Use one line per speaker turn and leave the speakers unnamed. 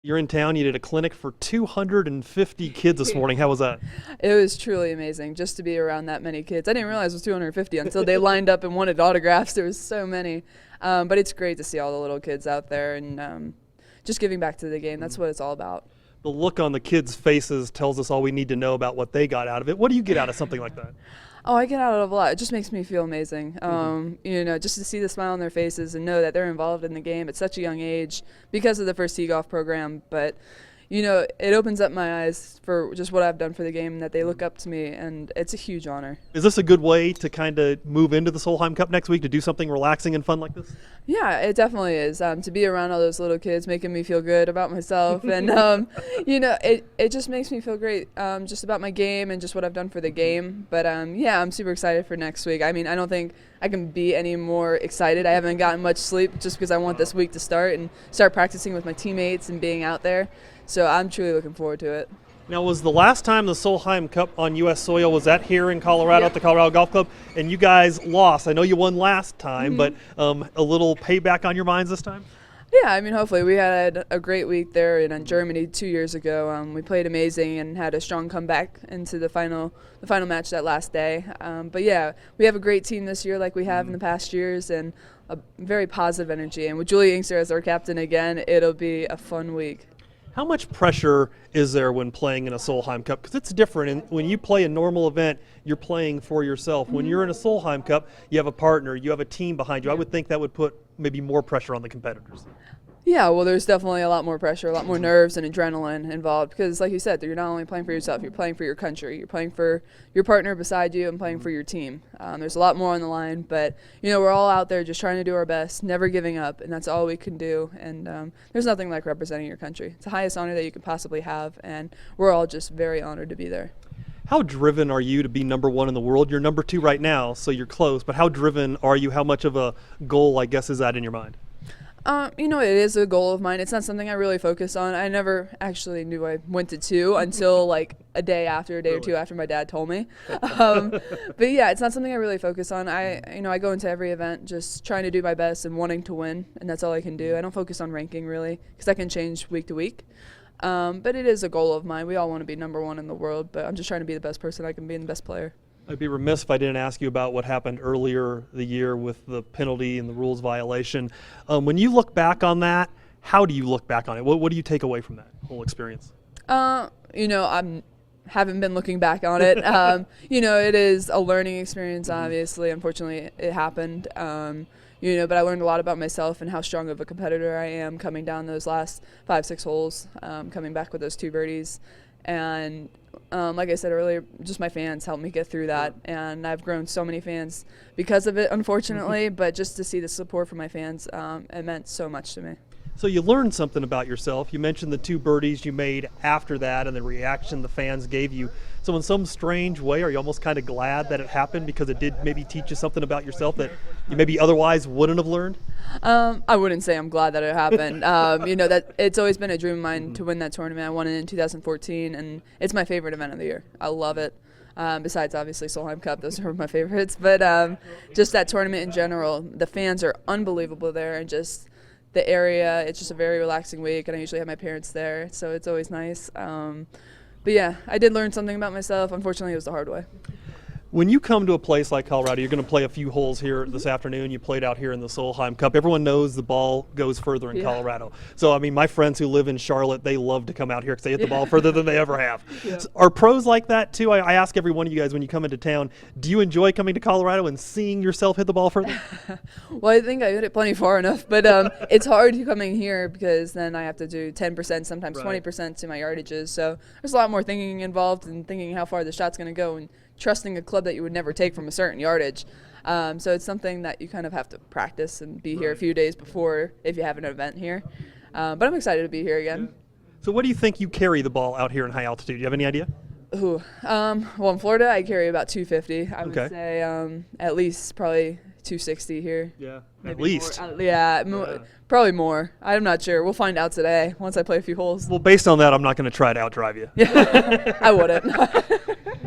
You're in town, you did a clinic for 250 kids this morning. How was that?
It was truly amazing just to be around that many kids. I didn't realize it was 250 until they lined up and wanted autographs. There was so many. But it's great to see all the little kids out there and just giving back to the game. That's what it's all about.
The look on the kids' faces tells us all we need to know about what they got out of it. What do you get out of something like that?
Oh, I get out of a lot. It just makes me feel amazing. Just to see the smile on their faces and know that they're involved in the game at such a young age because of the first tee golf program. But, it opens up my eyes for just what I've done for the game, that they look up to me, and it's a huge honor.
Is this a good way to kind of move into the Solheim Cup next week, to do something relaxing and fun like this?
Yeah, it definitely is. To be around all those little kids making me feel good about myself. And, it just makes me feel great just about my game and just what I've done for the game. But, I'm super excited for next week. I mean, I don't think I can be any more excited. I haven't gotten much sleep just because I want this week to start and start practicing with my teammates and being out there. So I'm truly looking forward to it.
Now, was the last time the Solheim Cup on U.S. soil, was that here in Colorado at the Colorado Golf Club? And you guys lost. I know you won last time, but a little payback on your minds this time?
Yeah, I mean, hopefully. We had a great week there in Germany 2 years ago. We played amazing and had a strong comeback into the final match that last day. But yeah, we have a great team this year like we have in the past years, and a very positive energy. And with Julie Inkster as our captain again, it'll be a fun week.
How much pressure is there when playing in a Solheim Cup? Because it's different. And when you play a normal event, you're playing for yourself. When you're in a Solheim Cup, you have a partner, you have a team behind you. I would think that would put maybe more pressure on the competitors.
Yeah, well, there's definitely a lot more pressure, a lot more nerves and adrenaline involved because, like you said, you're not only playing for yourself, you're playing for your country, you're playing for your partner beside you and playing for your team. There's a lot more on the line, but, we're all out there just trying to do our best, never giving up, and that's all we can do. And there's nothing like representing your country. It's the highest honor that you could possibly have, and we're all just very honored to be there.
How driven are you to be number one in the world? You're number two right now, so you're close, but how driven are you? How much of a goal, I guess, is that in your mind?
It is a goal of mine. It's not something I really focus on. I never actually knew I went to two until like a day or two after my dad told me. But yeah, it's not something I really focus on. I go into every event just trying to do my best and wanting to win, and that's all I can do. I don't focus on ranking really because that can change week to week. But it is a goal of mine. We all want to be number one in the world, but I'm just trying to be the best person I can be and the best player.
I'd be remiss if I didn't ask you about what happened earlier the year with the penalty and the rules violation. When you look back on that, how do you look back on it? What do you take away from that whole experience?
I haven't been looking back on it. It is a learning experience, obviously. Unfortunately, it happened. But I learned a lot about myself and how strong of a competitor I am coming down those last 5-6 holes, coming back with those 2 birdies. And like I said earlier, just my fans helped me get through that, and I've grown so many fans because of it, unfortunately, but just to see the support from my fans, it meant so much to me.
So you learned something about yourself. You mentioned the 2 birdies you made after that and the reaction the fans gave you. So in some strange way, are you almost kind of glad that it happened because it did maybe teach you something about yourself that you maybe otherwise wouldn't have learned?
I wouldn't say I'm glad that it happened. That it's always been a dream of mine to win that tournament. I won it in 2014, and it's my favorite event of the year. I love it. Besides, obviously, Solheim Cup, those are my favorites. But just that tournament in general, the fans are unbelievable there, and just the area, it's just a very relaxing week, and I usually have my parents there, so it's always nice. But yeah, I did learn something about myself. Unfortunately, it was the hard way.
When you come to a place like Colorado, you're going to play a few holes here this afternoon. You played out here in the Solheim Cup. Everyone knows the ball goes further in Colorado. So, I mean, my friends who live in Charlotte, they love to come out here because they hit the ball further than they ever have. So are pros like that, too? I ask every one of you guys when you come into town, do you enjoy coming to Colorado and seeing yourself hit the ball further?
Well, I think I hit it plenty far enough, but it's hard coming here because then I have to do 10%, sometimes 20% to my yardages. So there's a lot more thinking involved and thinking how far the shot's going to go and trusting a club that you would never take from a certain yardage. So it's something that you kind of have to practice and be here a few days before if you have an event here. But I'm excited to be here again.
So what do you think you carry the ball out here in high altitude? Do you have any idea?
Well, in Florida, I carry about 250. I would say at least probably 260 here.
Yeah,
maybe
at least.
Probably more. I'm not sure. We'll find out today once I play a few holes.
Well, based on that, I'm not going to try to outdrive you.
I wouldn't.